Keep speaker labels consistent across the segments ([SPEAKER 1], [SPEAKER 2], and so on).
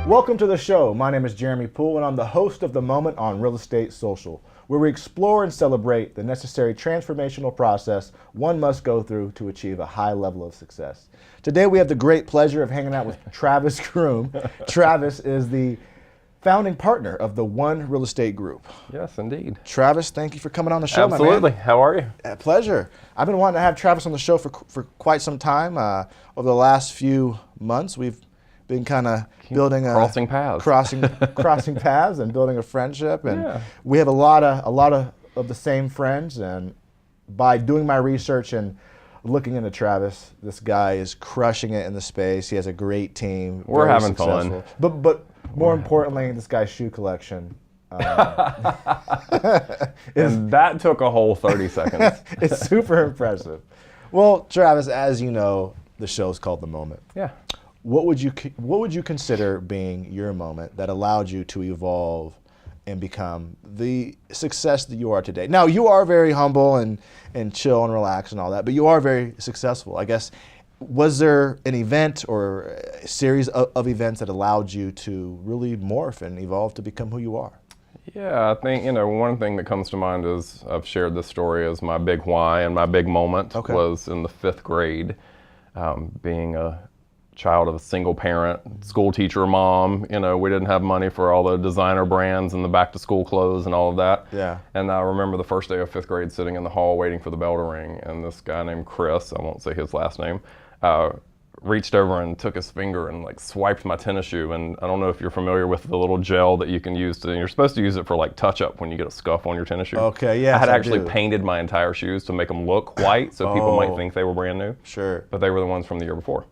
[SPEAKER 1] Welcome to the show. My name is Jeremy Poole, and I'm the host of The Moment on Real Estate Social, where we explore and celebrate the necessary transformational process one must go through to achieve a high level of success. Today we have the great pleasure of hanging out with Travis Groome. Travis is the founding partner of the One Real Estate Group.
[SPEAKER 2] Yes, indeed.
[SPEAKER 1] Travis, thank you for coming on the show,
[SPEAKER 2] Absolutely.
[SPEAKER 1] my man.
[SPEAKER 2] How are you?
[SPEAKER 1] Pleasure. I've been wanting to have Travis on the show for quite some time. Over the last few months, we've been kind of building
[SPEAKER 2] crossing paths,
[SPEAKER 1] crossing paths, and building a friendship. And we have a lot of the same friends. And by doing my research and looking into Travis, this guy is crushing it in the space. He has a great team.
[SPEAKER 2] We're having fun.
[SPEAKER 1] But more importantly, this guy's shoe collection.
[SPEAKER 2] And that took a whole 30 seconds.
[SPEAKER 1] It's super impressive. Well, Travis, as you know, the show's called The Moment.
[SPEAKER 2] Yeah.
[SPEAKER 1] What would you consider being your moment that allowed you to evolve and become the success that you are today? Now, you are very humble and chill and relaxed and all that, but you are very successful. I guess, was there an event or a series of events that allowed you to really morph and evolve to become who you are?
[SPEAKER 2] Yeah, I think, one thing that comes to mind is I've shared this story as my big why and my big moment was in the 5th grade, being a child of a single parent, school teacher, mom. We didn't have money for all the designer brands and the back to school clothes and all of that.
[SPEAKER 1] Yeah.
[SPEAKER 2] And I remember the first day of 5th grade sitting in the hall waiting for the bell to ring, and this guy named Chris, I won't say his last name, reached over and took his finger and swiped my tennis shoe. And I don't know if you're familiar with the little gel that you can use you're supposed to use it for touch up when you get a scuff on your tennis shoe.
[SPEAKER 1] Okay, yeah.
[SPEAKER 2] I had actually painted my entire shoes to make them look white so people might think they were brand new.
[SPEAKER 1] Sure.
[SPEAKER 2] But they were the ones from the year before.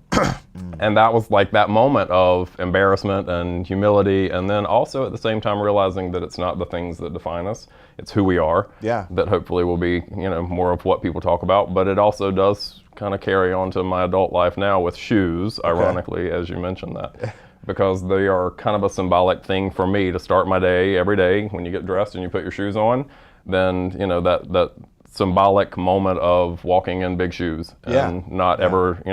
[SPEAKER 2] And that was that moment of embarrassment and humility, and then also at the same time realizing that it's not the things that define us, it's who we are.
[SPEAKER 1] Yeah.
[SPEAKER 2] That hopefully will be, more of what people talk about, but it also does kind of carry on to my adult life now with shoes, ironically, as you mentioned that. Because they are kind of a symbolic thing for me to start my day every day. When you get dressed and you put your shoes on, then that symbolic moment of walking in big shoes and not ever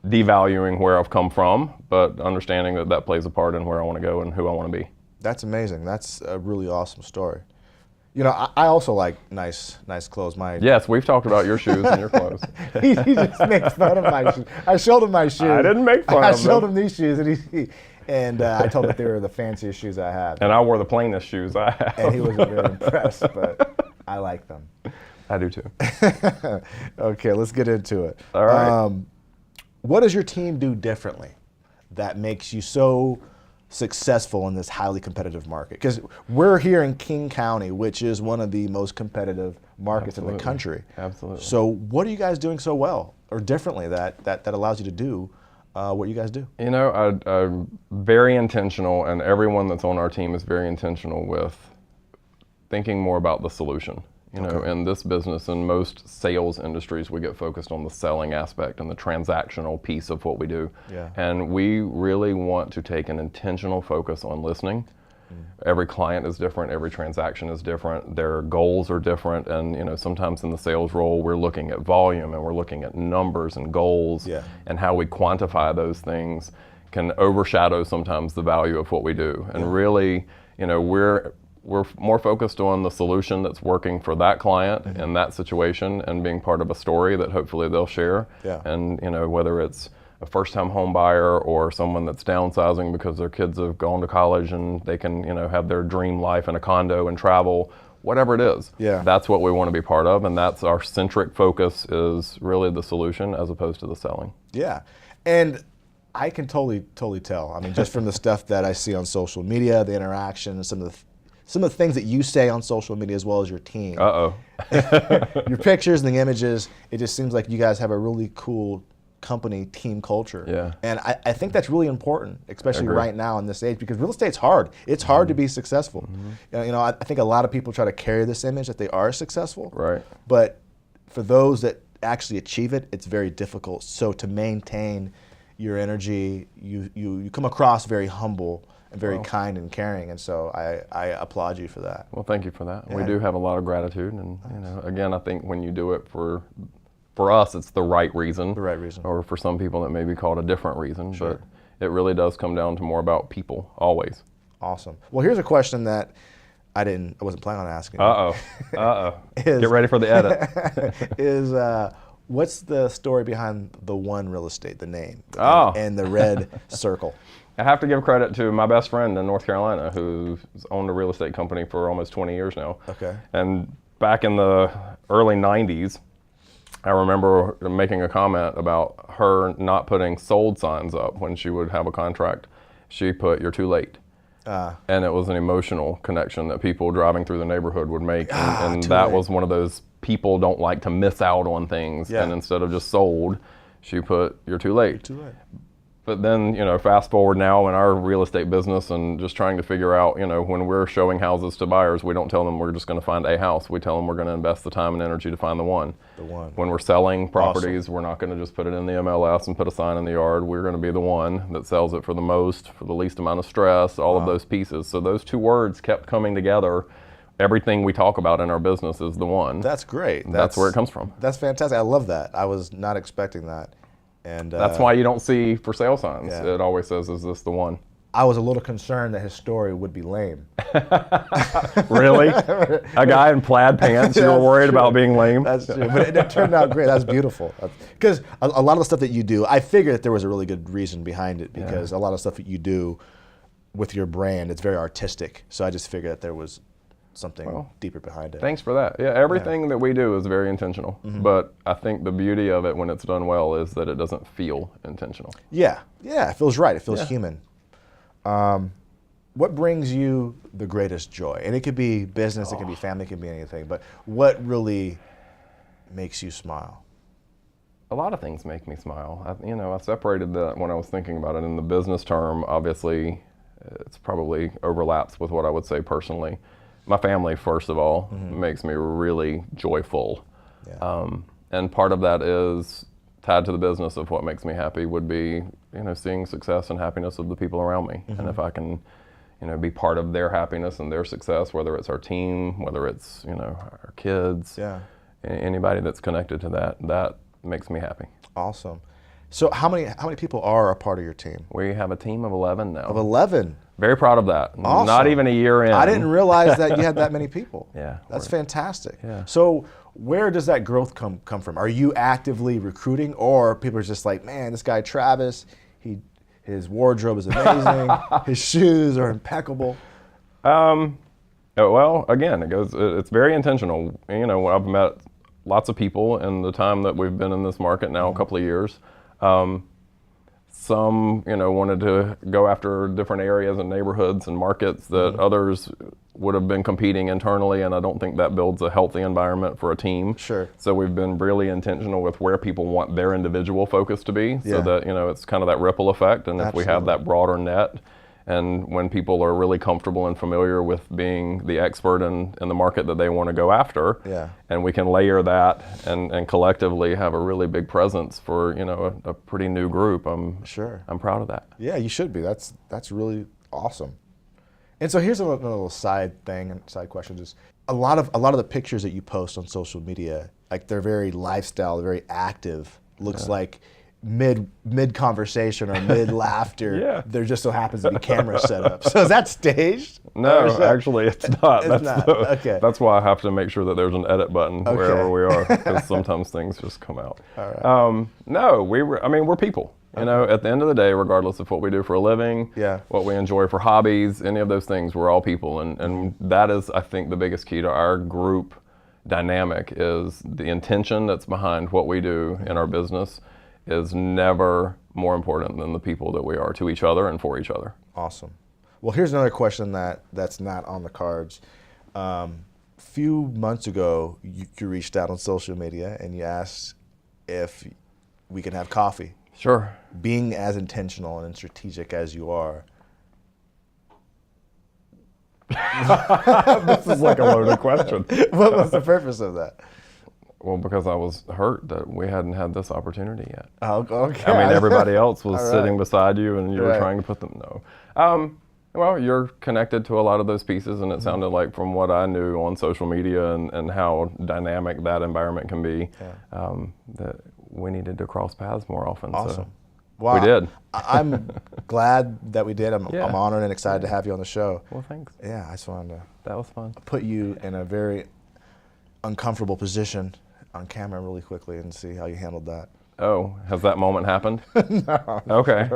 [SPEAKER 2] devaluing where I've come from, but understanding that plays a part in where I want to go and who I want to be.
[SPEAKER 1] That's amazing. That's a really awesome story. I also like nice clothes.
[SPEAKER 2] Yes, we've talked about your shoes and your clothes.
[SPEAKER 1] he just makes fun of my shoes. I showed him my shoes.
[SPEAKER 2] I didn't make fun of them.
[SPEAKER 1] I showed him these shoes, and I told him that they were the fanciest shoes I have.
[SPEAKER 2] And I wore the plainest shoes I have.
[SPEAKER 1] And he wasn't very impressed, but I like them.
[SPEAKER 2] I do too.
[SPEAKER 1] Okay, let's get into it.
[SPEAKER 2] All right.
[SPEAKER 1] What does your team do differently that makes you so successful in this highly competitive market? Because we're here in King County, which is one of the most competitive markets in the country.
[SPEAKER 2] Absolutely.
[SPEAKER 1] So what are you guys doing so well or differently that allows you to do what you guys do?
[SPEAKER 2] I'm very intentional, and everyone that's on our team is very intentional with thinking more about the solution. In this business and most sales industries, we get focused on the selling aspect and the transactional piece of what we do.
[SPEAKER 1] Yeah.
[SPEAKER 2] And we really want to take an intentional focus on listening. Every client is different, every transaction is different, their goals are different, and sometimes in the sales role we're looking at volume and we're looking at numbers and goals, and how we quantify those things can overshadow sometimes the value of what we do. And really, we're more focused on the solution that's working for that client in that situation and being part of a story that hopefully they'll share.
[SPEAKER 1] Yeah.
[SPEAKER 2] And whether it's a first-time home buyer or someone that's downsizing because their kids have gone to college and they can have their dream life in a condo and travel, whatever it is.
[SPEAKER 1] Yeah.
[SPEAKER 2] That's what we want to be part of, and that's our centric focus, is really the solution as opposed to the selling.
[SPEAKER 1] Yeah. And I can totally tell. I mean, just from the stuff that I see on social media, the interaction, some of the things that you say on social media as well as your team. Your pictures and the images, it just seems like you guys have a really cool company team culture.
[SPEAKER 2] Yeah.
[SPEAKER 1] And I think that's really important, especially right now in this age, because real estate's hard. It's hard to be successful. I think a lot of people try to carry this image that they are successful.
[SPEAKER 2] Right.
[SPEAKER 1] But for those that actually achieve it, it's very difficult. So to maintain your energy, you come across very humble and very kind and caring, and so I applaud you for that.
[SPEAKER 2] Well, thank you for that. Yeah. We do have a lot of gratitude, and again, I think when you do it for us, it's the right reason.
[SPEAKER 1] The right reason.
[SPEAKER 2] Or for some people, it may be called a different reason.
[SPEAKER 1] Sure.
[SPEAKER 2] But it really does come down to more about people, always.
[SPEAKER 1] Awesome. Well, here's a question that I wasn't planning on asking.
[SPEAKER 2] Get ready for the edit.
[SPEAKER 1] What's the story behind the One Real Estate, the name, and the red circle?
[SPEAKER 2] I have to give credit to my best friend in North Carolina who's owned a real estate company for almost 20 years now.
[SPEAKER 1] Okay.
[SPEAKER 2] And back in the early 90s, I remember making a comment about her not putting sold signs up when she would have a contract. She put, "You're too late." And it was an emotional connection that people driving through the neighborhood would make. And that was one of those people don't like to miss out on things. Yeah. And instead of just sold, she put, "You're too late."
[SPEAKER 1] You're too late.
[SPEAKER 2] But then, fast forward now in our real estate business and just trying to figure out, when we're showing houses to buyers, we don't tell them we're just going to find a house. We tell them we're going to invest the time and energy to find the one.
[SPEAKER 1] The one.
[SPEAKER 2] When we're selling properties, we're not going to just put it in the MLS and put a sign in the yard. We're going to be the one that sells it for the most, for the least amount of stress, all of those pieces. So those two words kept coming together. Everything we talk about in our business is the one.
[SPEAKER 1] That's great.
[SPEAKER 2] That's where it comes from.
[SPEAKER 1] That's fantastic. I love that. I was not expecting that. And
[SPEAKER 2] that's why you don't see for sale signs.
[SPEAKER 1] Yeah.
[SPEAKER 2] It always says, "Is this the one?"
[SPEAKER 1] I was a little concerned that his story would be lame.
[SPEAKER 2] Really? A guy in plaid pants, you were worried about being lame?
[SPEAKER 1] That's true, but it turned out great. That's beautiful. Because a lot of the stuff that you do, I figured that there was a really good reason behind it, because a lot of stuff that you do with your brand, it's very artistic. So I just figured that there was something deeper behind it.
[SPEAKER 2] Thanks for that. Yeah, everything that we do is very intentional, but I think the beauty of it when it's done well is that it doesn't feel intentional.
[SPEAKER 1] Yeah, it feels right. It feels human. What brings you the greatest joy? And it could be business, it can be family, it can be anything, but what really makes you smile?
[SPEAKER 2] A lot of things make me smile. I separated that when I was thinking about it in the business term. Obviously, it's probably overlaps with what I would say personally. My family, first of all, makes me really joyful. Yeah. And part of that is tied to the business of what makes me happy would be, seeing success and happiness of the people around me. And if I can, be part of their happiness and their success, whether it's our team, whether it's, our kids, anybody that's connected to that makes me happy.
[SPEAKER 1] Awesome. So how many people are a part of your team?
[SPEAKER 2] We have a team of 11 now.
[SPEAKER 1] Of 11?
[SPEAKER 2] Very proud of that.
[SPEAKER 1] Awesome.
[SPEAKER 2] Not even a year in.
[SPEAKER 1] I didn't realize that you had that many people.
[SPEAKER 2] Yeah.
[SPEAKER 1] That's fantastic.
[SPEAKER 2] Yeah.
[SPEAKER 1] So where does that growth come from? Are you actively recruiting, or people are just like, man, this guy Travis, his wardrobe is amazing, his shoes are impeccable?
[SPEAKER 2] Well, again, it's very intentional. I've met lots of people in the time that we've been in this market now, a couple of years. Some, wanted to go after different areas and neighborhoods and markets that others would have been competing internally, and I don't think that builds a healthy environment for a team.
[SPEAKER 1] Sure.
[SPEAKER 2] So we've been really intentional with where people want their individual focus to be, so that, it's kind of that ripple effect, and if we have that broader net, and when people are really comfortable and familiar with being the expert in the market that they want to go after, and we can layer that and collectively have a really big presence for a pretty new group, I'm proud of that.
[SPEAKER 1] Yeah, you should be. That's really awesome. And so here's a little side question. Just a lot of the pictures that you post on social media, like they're very lifestyle, they're very active. Looks like mid conversation or mid laughter, there just so happens to be camera set up. So is that staged?
[SPEAKER 2] No, actually it's not.
[SPEAKER 1] It's not. Okay.
[SPEAKER 2] That's why I have to make sure that there's an edit button wherever we are, because sometimes things just come out.
[SPEAKER 1] All right.
[SPEAKER 2] No, we're people. At the end of the day, regardless of what we do for a living, what we enjoy for hobbies, any of those things, we're all people, and that is, I think, the biggest key to our group dynamic is the intention that's behind what we do in our business is never more important than the people that we are to each other and for each other.
[SPEAKER 1] Awesome. Well, here's another question that's not on the cards. Few months ago, you reached out on social media and you asked if we can have coffee.
[SPEAKER 2] Sure.
[SPEAKER 1] Being as intentional and strategic as you are.
[SPEAKER 2] This is like a loaded question.
[SPEAKER 1] What was the purpose of that?
[SPEAKER 2] Well, because I was hurt that we hadn't had this opportunity yet.
[SPEAKER 1] Oh, okay.
[SPEAKER 2] I mean, everybody else was sitting beside you and you were trying to put them, well, you're connected to a lot of those pieces, and it sounded like from what I knew on social media and how dynamic that environment can be, that we needed to cross paths more often.
[SPEAKER 1] Awesome. Wow.
[SPEAKER 2] We did.
[SPEAKER 1] I'm glad that we did. I'm
[SPEAKER 2] Yeah.
[SPEAKER 1] honored and excited to have you on the show.
[SPEAKER 2] Well, thanks.
[SPEAKER 1] Yeah, I just wanted to
[SPEAKER 2] That was fun.
[SPEAKER 1] put you in a very uncomfortable position on camera really quickly and see how you handled that.
[SPEAKER 2] Oh, has that moment happened?
[SPEAKER 1] No.
[SPEAKER 2] Okay.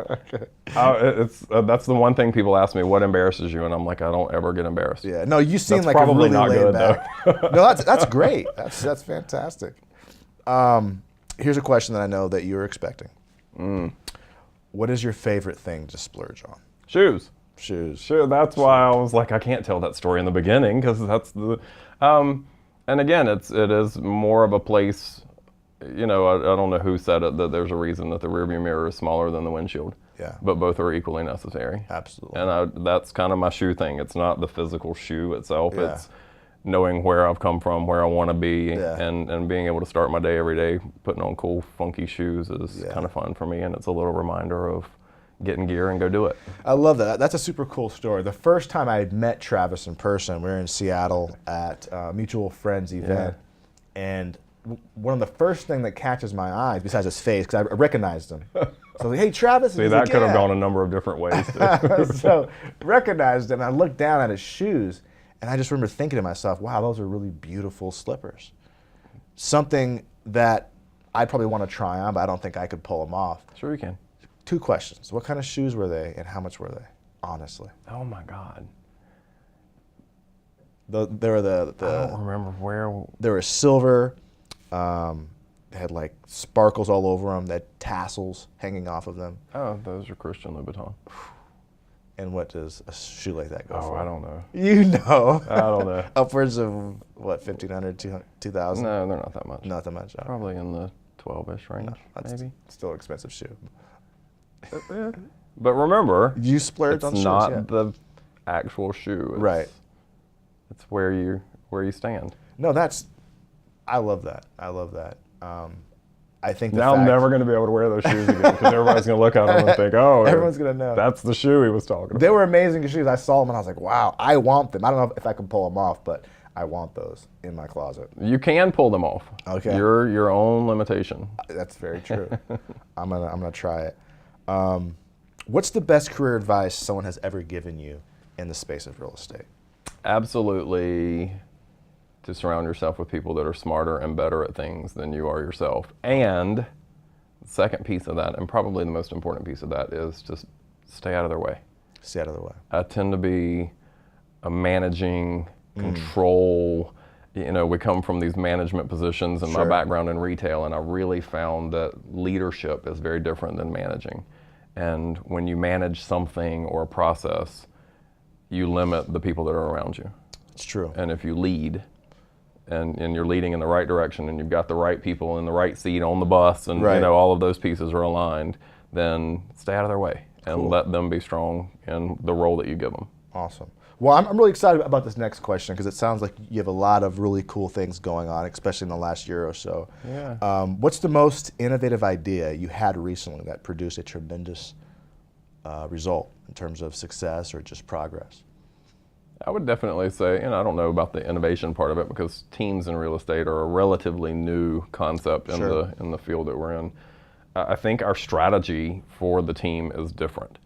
[SPEAKER 2] That's the one thing people ask me, what embarrasses you? And I'm like, I don't ever get embarrassed.
[SPEAKER 1] Yeah. No, you seem
[SPEAKER 2] That's
[SPEAKER 1] like a
[SPEAKER 2] probably
[SPEAKER 1] really
[SPEAKER 2] not
[SPEAKER 1] laid
[SPEAKER 2] good,
[SPEAKER 1] back. No, that's great. That's fantastic. Here's a question that I know that you were expecting. What is your favorite thing to splurge on?
[SPEAKER 2] Shoes.
[SPEAKER 1] Shoes.
[SPEAKER 2] Sure, that's why I was like, I can't tell that story in the beginning because that's the, and again, it is more of a place, you know, I don't know who said it, that there's a reason that the rearview mirror is smaller than the windshield.
[SPEAKER 1] Yeah.
[SPEAKER 2] But both are equally necessary.
[SPEAKER 1] Absolutely.
[SPEAKER 2] And that's kind of my shoe thing. It's not the physical shoe itself.
[SPEAKER 1] Yeah.
[SPEAKER 2] It's knowing where I've come from, where I want to be,
[SPEAKER 1] Yeah.
[SPEAKER 2] and being able to start my day every day putting on cool, funky shoes is
[SPEAKER 1] Yeah.
[SPEAKER 2] kind of fun for me. And it's a little reminder of getting gear and go do it.
[SPEAKER 1] I love that. That's a super cool story. The first time I met Travis in person, we were in Seattle at a mutual friends event, and one of the first thing that catches my eyes, besides his face, because I recognized him. So I was like, hey, Travis.
[SPEAKER 2] See, that could have gone a number of different ways.
[SPEAKER 1] So recognized him, and I looked down at his shoes, and I just remember thinking to myself, wow, those are really beautiful slippers. Something that I'd probably want to try on, but I don't think I could pull them off.
[SPEAKER 2] Sure you can.
[SPEAKER 1] 2 questions. What kind of shoes were they, and how much were they, honestly?
[SPEAKER 2] Oh my God.
[SPEAKER 1] They were
[SPEAKER 2] I don't remember where.
[SPEAKER 1] They were silver. They had like sparkles all over them. They had tassels hanging off of them.
[SPEAKER 2] Oh, those are Christian Louboutin.
[SPEAKER 1] And what does a shoe like that go for?
[SPEAKER 2] I don't know.
[SPEAKER 1] You know.
[SPEAKER 2] I don't know.
[SPEAKER 1] Upwards of, what, 1,500, 2,000?
[SPEAKER 2] No, they're not that much.
[SPEAKER 1] Not that much.
[SPEAKER 2] Probably in the 12-ish range,
[SPEAKER 1] That's
[SPEAKER 2] maybe.
[SPEAKER 1] still an expensive shoe.
[SPEAKER 2] But remember,
[SPEAKER 1] You splurged
[SPEAKER 2] it's
[SPEAKER 1] on shoes,
[SPEAKER 2] not
[SPEAKER 1] yeah.
[SPEAKER 2] the actual shoe. It's,
[SPEAKER 1] Right.
[SPEAKER 2] It's where you stand.
[SPEAKER 1] No, I love that. I love that. I think
[SPEAKER 2] Now I'm never going to be able to wear those shoes again because everybody's going to look at them and think, oh,
[SPEAKER 1] Everyone's gonna know.
[SPEAKER 2] That's the shoe he was talking about.
[SPEAKER 1] They were amazing shoes. I saw them and I was like, wow, I want them. I don't know if I can pull them off, but I want those in my closet.
[SPEAKER 2] You can pull them off.
[SPEAKER 1] Okay.
[SPEAKER 2] You're your own limitation.
[SPEAKER 1] That's very true. I'm gonna try it. What's the best career advice someone has ever given you in the space of real estate?
[SPEAKER 2] Absolutely, to surround yourself with people that are smarter and better at things than you are yourself. And the second piece of that, and probably the most important piece of that, is just stay out of their way.
[SPEAKER 1] Stay out of the way.
[SPEAKER 2] I tend to be a managing, control. You know, we come from these management positions, and
[SPEAKER 1] Sure.
[SPEAKER 2] my background in retail, and I really found that leadership is very different than managing. And when you manage something or a process, you limit the people that are around you.
[SPEAKER 1] It's true.
[SPEAKER 2] And if you lead, and you're leading in the right direction, and you've got the right people in the right seat on the bus, and
[SPEAKER 1] Right.
[SPEAKER 2] you know all of those pieces are aligned, then stay out of their way and
[SPEAKER 1] Cool.
[SPEAKER 2] let them be strong in the role that you give them.
[SPEAKER 1] Awesome. Well, I'm really excited about this next question because it sounds like you have a lot of really cool things going on, especially in the last year or so.
[SPEAKER 2] Yeah.
[SPEAKER 1] What's the most innovative idea you had recently that produced a tremendous result in terms of success or just progress?
[SPEAKER 2] I would definitely say, and I don't know about the innovation part of it because teams in real estate are a relatively new concept in
[SPEAKER 1] Sure.
[SPEAKER 2] the field that we're in. I think our strategy for the team is different.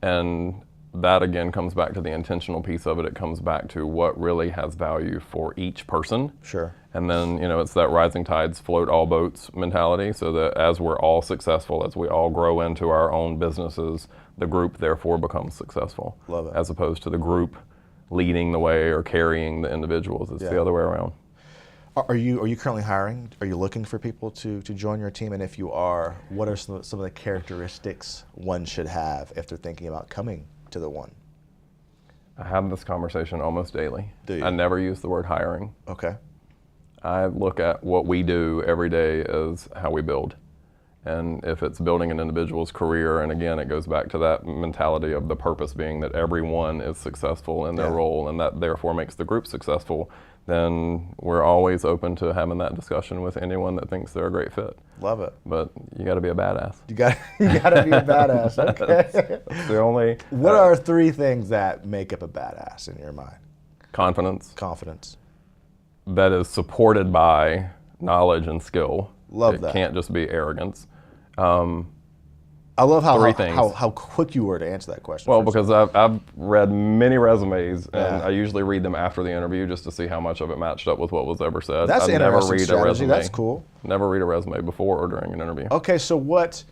[SPEAKER 2] And that again comes back to the intentional piece of it. It comes back to what really has value for each person.
[SPEAKER 1] Sure.
[SPEAKER 2] And then, you know, it's that rising tides float all boats mentality, so that as we're all successful, as we all grow into our own businesses, the group therefore becomes successful.
[SPEAKER 1] Love it.
[SPEAKER 2] As opposed to the group leading the way or carrying the individuals. It's
[SPEAKER 1] Yeah.
[SPEAKER 2] the other way around.
[SPEAKER 1] Are you currently hiring? Are you looking for people to join your team? And if you are, what are some of the characteristics one should have if they're thinking about coming to the one?
[SPEAKER 2] I have this conversation almost daily.
[SPEAKER 1] Do you?
[SPEAKER 2] I never use the word hiring.
[SPEAKER 1] Okay.
[SPEAKER 2] I look at what we do every day as how we build. And if it's building an individual's career, and again, it goes back to that mentality of the purpose being that everyone is successful in their
[SPEAKER 1] Yeah.
[SPEAKER 2] role, and that therefore makes the group successful, then we're always open to having that discussion with anyone that thinks they're a great fit.
[SPEAKER 1] Love it.
[SPEAKER 2] But you got to be a badass.
[SPEAKER 1] You got to be a badass. Okay.
[SPEAKER 2] That's the only
[SPEAKER 1] What are 3 things that make up a badass in your mind?
[SPEAKER 2] confidence
[SPEAKER 1] Confidence.
[SPEAKER 2] that is supported by knowledge and skill.
[SPEAKER 1] Love
[SPEAKER 2] it
[SPEAKER 1] that.
[SPEAKER 2] can't just be arrogance.
[SPEAKER 1] I love
[SPEAKER 2] three things.
[SPEAKER 1] how quick you were to answer that question.
[SPEAKER 2] Well, because I've read many resumes, and
[SPEAKER 1] Yeah.
[SPEAKER 2] I usually read them after the interview just to see how much of it matched up with what was ever said.
[SPEAKER 1] That's
[SPEAKER 2] I
[SPEAKER 1] an
[SPEAKER 2] never
[SPEAKER 1] interesting
[SPEAKER 2] read a
[SPEAKER 1] strategy.
[SPEAKER 2] resume.
[SPEAKER 1] That's cool.
[SPEAKER 2] Never read a resume before or during an interview.
[SPEAKER 1] Okay, so what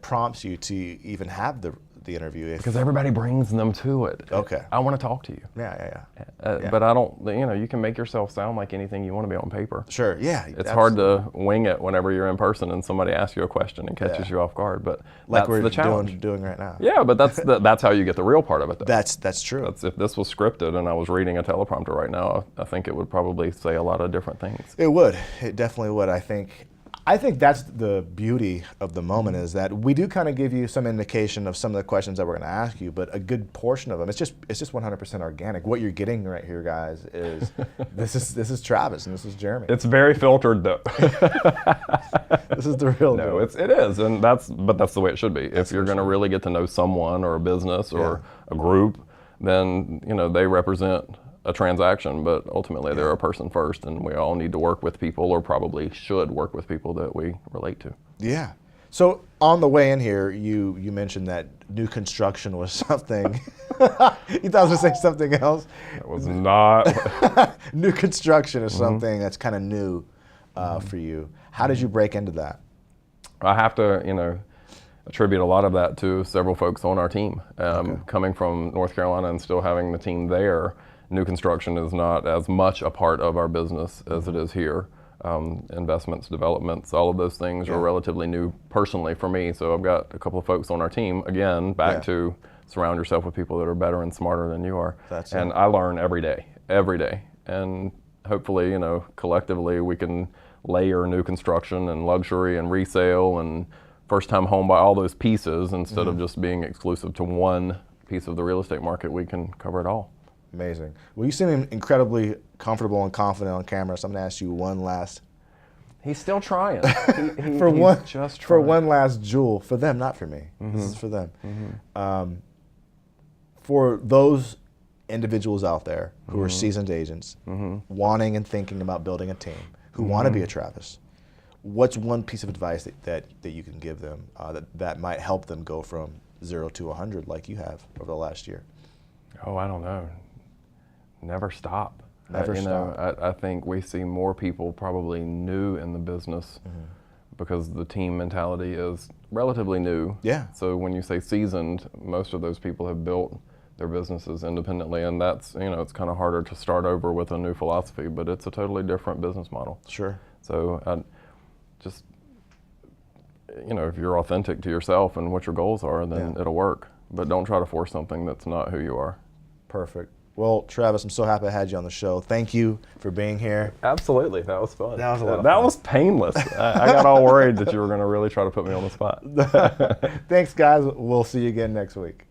[SPEAKER 1] prompts you to even have the interview?
[SPEAKER 2] Because everybody brings them to it.
[SPEAKER 1] Okay.
[SPEAKER 2] I want to talk to you.
[SPEAKER 1] Yeah.
[SPEAKER 2] But I don't, you can make yourself sound like anything you want to be on paper.
[SPEAKER 1] Sure, yeah.
[SPEAKER 2] It's hard to wing it whenever you're in person and somebody asks you a question and catches you off guard. But
[SPEAKER 1] like
[SPEAKER 2] that's
[SPEAKER 1] we're
[SPEAKER 2] the challenge.
[SPEAKER 1] doing right now.
[SPEAKER 2] Yeah, but that's how you get the real part of it, though.
[SPEAKER 1] That's true.
[SPEAKER 2] If this was scripted and I was reading a teleprompter right now, I think it would probably say a lot of different things.
[SPEAKER 1] It would. It definitely would. I think that's the beauty of the moment, is that we do kind of give you some indication of some of the questions that we're going to ask you, but a good portion of them, it's just 100% organic. What you're getting right here, guys, is this is Travis and this is Jeremy.
[SPEAKER 2] It's very filtered, though.
[SPEAKER 1] This is the real
[SPEAKER 2] No,
[SPEAKER 1] deal.
[SPEAKER 2] it is, and that's the way it should be. If you're going to really get to know someone or a business or a group, then they represent a transaction, but ultimately they're a person first, and we all need to work with people, or probably should work with people that we relate to.
[SPEAKER 1] Yeah. So on the way in here, you mentioned that new construction was something. You thought I was going to say something else?
[SPEAKER 2] It was not.
[SPEAKER 1] New construction is something that's kind of new for you. How did you break into that?
[SPEAKER 2] I have to, attribute a lot of that to several folks on our team. Coming from North Carolina and still having the team there, new construction is not as much a part of our business as it is here. Investments, developments, all of those things are relatively new personally for me. So I've got a couple of folks on our team, again, back to surround yourself with people that are better and smarter than you are. And I learn every day. And hopefully, collectively we can layer new construction and luxury and resale and first-time home buy, all those pieces, instead of just being exclusive to one piece of the real estate market. We can cover it all.
[SPEAKER 1] Amazing. Well, you seem incredibly comfortable and confident on camera, so I'm going to ask you one last.
[SPEAKER 2] He's still trying.
[SPEAKER 1] For one last jewel, for them, not for me. This is for them. For those individuals out there who are seasoned agents, wanting and thinking about building a team, who want to be a Travis, what's one piece of advice that you can give them that might help them go from 0 to 100 like you have over the last year?
[SPEAKER 2] Oh, I don't know. Never stop.
[SPEAKER 1] Never stop.
[SPEAKER 2] I think we see more people probably new in the business because the team mentality is relatively new.
[SPEAKER 1] Yeah.
[SPEAKER 2] So when you say seasoned, most of those people have built their businesses independently, and that's, it's kind of harder to start over with a new philosophy, but it's a totally different business model.
[SPEAKER 1] Sure.
[SPEAKER 2] So just, if you're authentic to yourself and what your goals are, then it'll work. But don't try to force something that's not who you are.
[SPEAKER 1] Perfect. Well, Travis, I'm so happy I had you on the show. Thank you for being here.
[SPEAKER 2] Absolutely. That was fun.
[SPEAKER 1] That was a lot of
[SPEAKER 2] That
[SPEAKER 1] fun.
[SPEAKER 2] was painless. I got all worried that you were going to really try to put me on the spot.
[SPEAKER 1] Thanks, guys. We'll see you again next week.